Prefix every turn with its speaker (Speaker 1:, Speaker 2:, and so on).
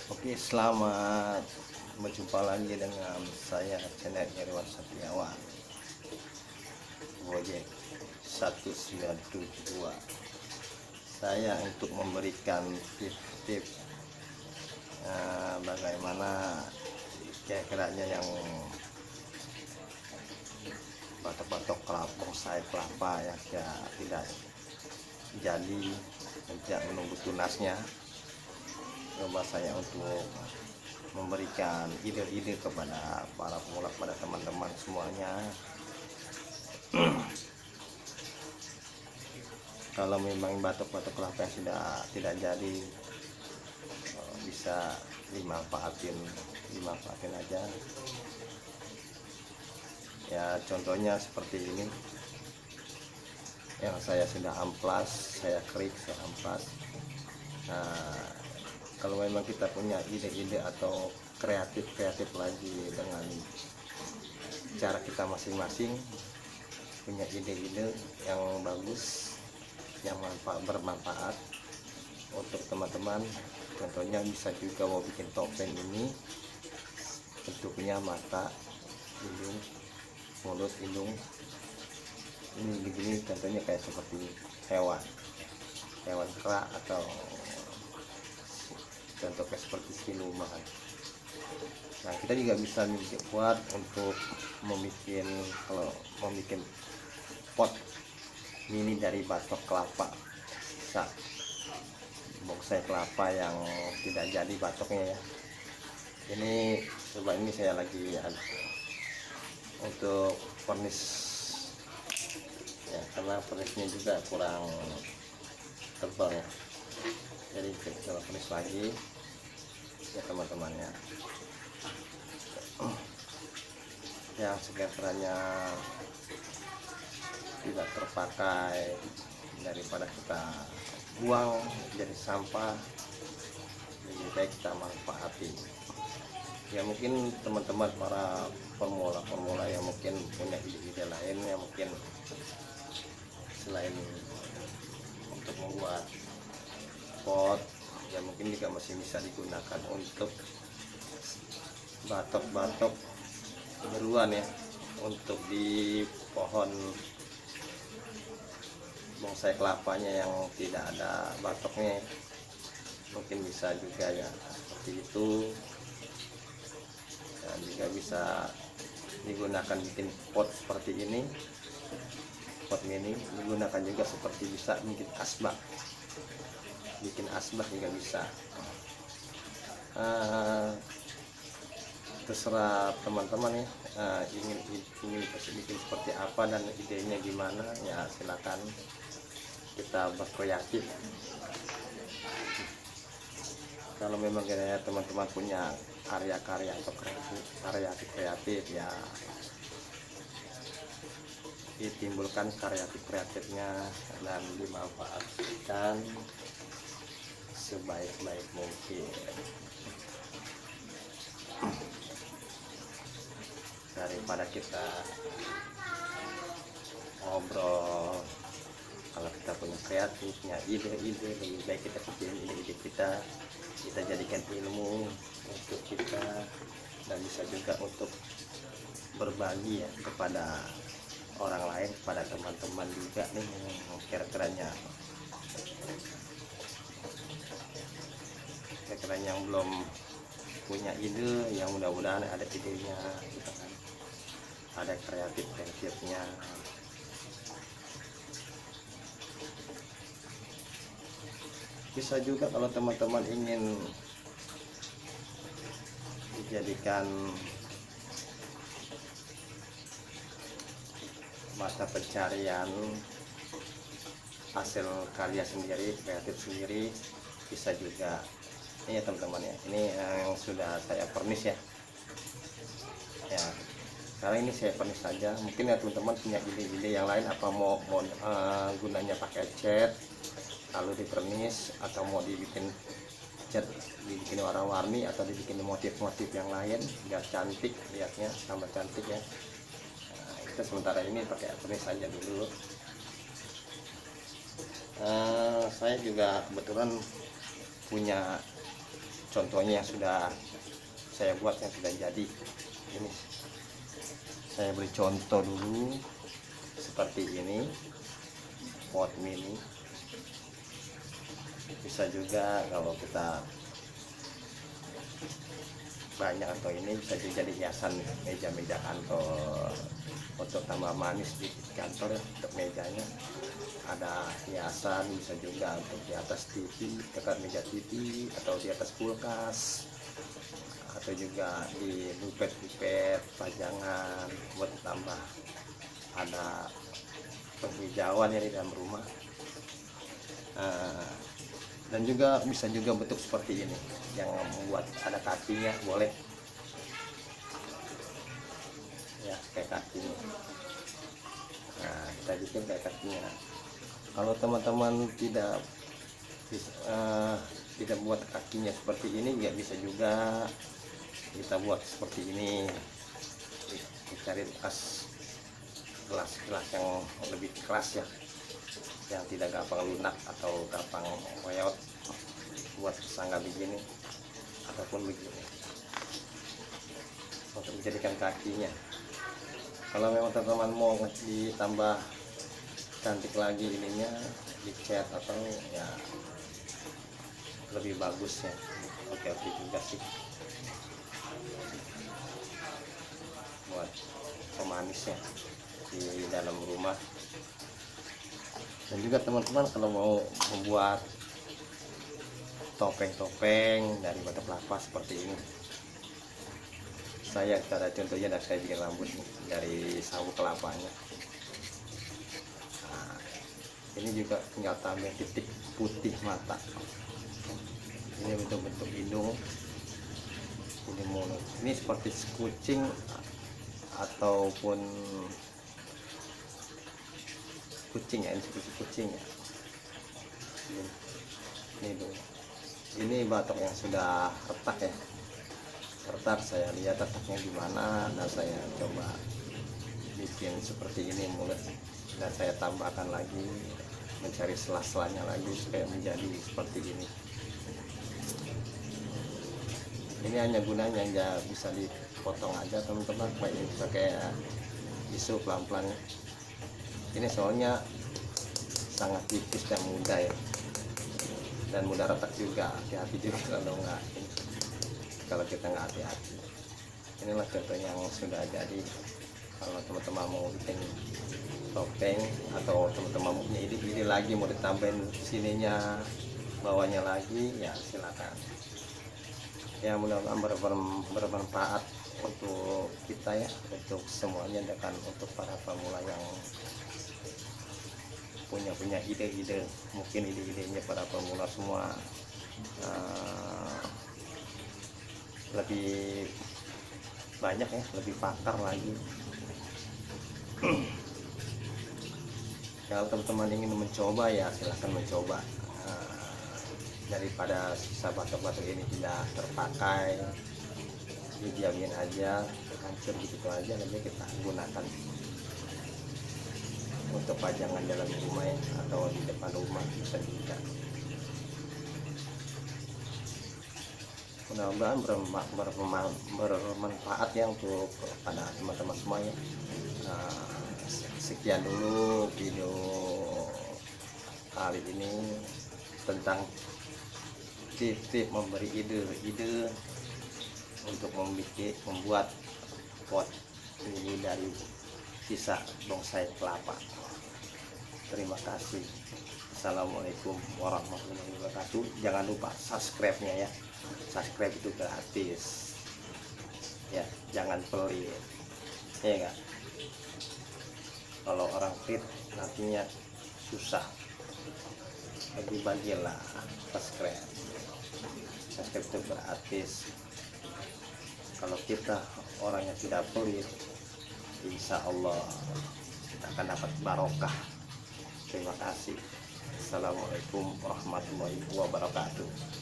Speaker 1: Oke, selamat berjumpa lagi dengan saya channel Irwan Setiawan Gojek 1972. Saya untuk memberikan tips-tips bagaimana kira-kiranya yang batok-batok kelapa, bonsai kelapa yang tidak jadi, tidak menunggu tunasnya. Coba saya untuk memberikan ide-ide kepada para pemula, pada teman-teman semuanya. Kalau memang batok-batok kelapa yang sudah tidak jadi, bisa dimanfaatin aja ya. Contohnya seperti ini yang saya sudah amplas, saya klik, saya amplas. Nah, kalau memang kita punya ide-ide atau kreatif lagi dengan cara kita masing-masing, punya ide-ide yang bagus, yang bermanfaat untuk teman-teman. Contohnya bisa juga mau bikin topeng ini, bentuknya mata, hidung, mulut, hidung ini begini. Contohnya kayak seperti hewan kera, atau contohnya seperti siluman. Nah, kita juga bisa buat untuk kalau mau bikin pot mini dari batok kelapa, bisa bonsai kelapa yang tidak jadi batoknya ya. Ini coba, ini saya lagi untuk furnish ya, karena furnishnya juga kurang tebal ya, jadi kita coba furnish lagi ya teman-temannya, yang sekiranya tidak terpakai, daripada kita buang jadi sampah, lebih baik kita manfaati ya. Mungkin teman-teman para pemula yang mungkin punya ide-ide lain, yang mungkin selain untuk membuat pot ya, mungkin juga masih bisa digunakan untuk batok-batok beruan ya, untuk di pohon bonsai kelapanya yang tidak ada batoknya, mungkin bisa juga ya seperti itu. Dan juga bisa digunakan bikin pot seperti ini, pot mini. Digunakan juga seperti bisa bikin asbak juga bisa. Terserah teman-teman ya, ingin bikin seperti apa dan idenya gimana ya, silakan kita berkreatif. Kalau memang kira-kira teman-teman punya karya-karya atau kreatif ya, ditimbulkan kreatifnya dan dimanfaatkan sebaik-baik mungkin. Daripada kita ngobrol, kalau kita punya kreatifnya, ide-ide, lebih baik kita pikirin ide-ide kita jadikan ilmu untuk kita, dan bisa juga untuk berbagi ya kepada orang lain, kepada teman-teman juga nih yang kira-kiranya yang belum punya ide, yang mudah-mudahan ada idenya gitu kan, ada kreatifnya. Bisa juga kalau teman-teman ingin dijadikan mata pencarian, hasil karya sendiri, kreatif sendiri, bisa juga. Ini ya teman-teman ya, ini yang sudah saya furnish ya. Sekarang ini saya furnish saja. Mungkin ya teman-teman punya ide-ide yang lain, apa mau gunanya pakai cat lalu di furnish, atau mau dibikin cat, dibikin warna-warni, atau dibikin motif-motif yang lain biar cantik lihatnya, tambah cantik ya. Nah, kita sementara ini pakai furnish saja dulu. Saya juga kebetulan punya contohnya yang sudah saya buat, yang sudah jadi. Ini saya beri contoh dulu seperti ini, pot mini. Bisa juga kalau kita banyak atau ini bisa jadi hiasan meja-meja kantor, untuk tambah manis di kantor ya. Untuk mejanya ada hiasan, bisa juga untuk di atas TV, dekat meja TV, atau di atas kulkas, atau juga di bupet-bupet pajangan buat tambah ada penghijauan ya di dalam rumah. Dan juga bisa juga bentuk seperti ini yang membuat ada kakinya, boleh ya, kayak kakinya. Nah, kita bikin kayak kakinya. Kalau teman-teman tidak buat kakinya seperti ini, nggak bisa juga kita buat seperti ini. Kita cari gelas yang lebih keras ya, yang tidak gampang lunak atau gampang koyot, buat sangga begini ataupun begini untuk menjadikan kakinya. Kalau memang teman-teman mau ditambah cantik lagi ininya, dicat atau ya lebih bagus ya, oke juga sih buat pemanisnya di dalam rumah. Dan juga teman-teman kalau mau membuat topeng-topeng dari batu kelapa seperti ini, saya cara contohnya dan saya bikin rambut nih, dari sawo kelapanya. Nah, ini juga tinggal tambah titik putih mata, ini bentuk-bentuk hidung, ini mulut, ini seperti kucing ataupun kucing ya, ini seperti kucing ya. Ini batok yang sudah retak ya, retak. Saya lihat retaknya gimana, dan saya coba bikin seperti ini mulut, dan saya tambahkan lagi, mencari sela-selanya lagi supaya menjadi seperti ini. Ini hanya gunanya ya bisa dipotong aja teman-teman, pakai pisau pelan-pelan. Ini soalnya sangat tipis dan mudah ya, dan mudah retak juga. Hati-hati juga kalau kita nggak hati-hati. Inilah contoh yang sudah jadi. Kalau teman-teman mau bikin topeng, atau teman-teman punya ide lagi mau ditambahin sininya, bawahnya lagi, ya silakan. Ya mudah-mudahan bermanfaat untuk kita ya, untuk semuanya, dan untuk para pemula yang punya ide-ide. Mungkin ide-idenya para pemula semua lebih banyak ya, lebih pakar lagi. Kalau teman-teman ingin mencoba ya silahkan mencoba. Daripada sisa batok-batok ini tidak terpakai, didiamin aja, hancur gitu aja, nanti kita gunakan untuk pajangan dalam rumah ya, atau di depan rumah bisa juga. Mudah-mudahan bermanfaat ya untuk pada teman-teman semua ya. Sekian dulu video kali ini tentang tip-tip memberi ide-ide untuk membuat pot ini dari sisa bonsai kelapa. Terima kasih. Assalamualaikum warahmatullahi wabarakatuh. Jangan lupa subscribe-nya ya. Subscribe itu gratis ya, jangan pelit ya enggak. Kalau orang pelit nantinya susah. Bagi-bagilah subscribe itu gratis. Kalau kita orang yang tidak pelit, insya Allah kita akan dapat barokah. Terima kasih. Assalamualaikum warahmatullahi wabarakatuh.